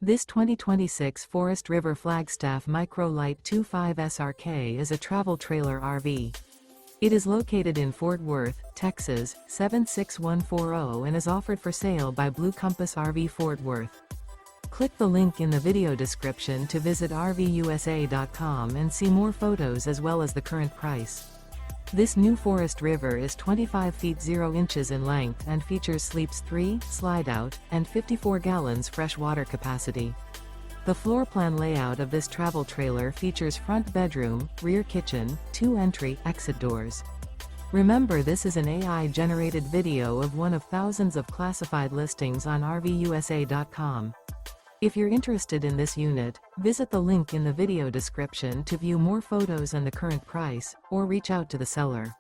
This 2026 Forest River Flagstaff Micro Lite 25 SRK is a travel trailer RV. It is located in Fort Worth, Texas, 76140 and is offered for sale by Blue Compass RV Fort Worth. Click the link in the video description to visit RVUSA.com and see more photos as well as the current price. This new Forest River is 25 feet 0 inches in length and features sleeps 3, Slideout, and 54 gallons fresh water capacity. The floor plan layout of this travel trailer features front bedroom, rear kitchen, 2 entry/exit doors. Remember, this is an AI-generated video of one of thousands of classified listings on RVUSA.com. If you're interested in this unit, visit the link in the video description to view more photos and the current price, or reach out to the seller.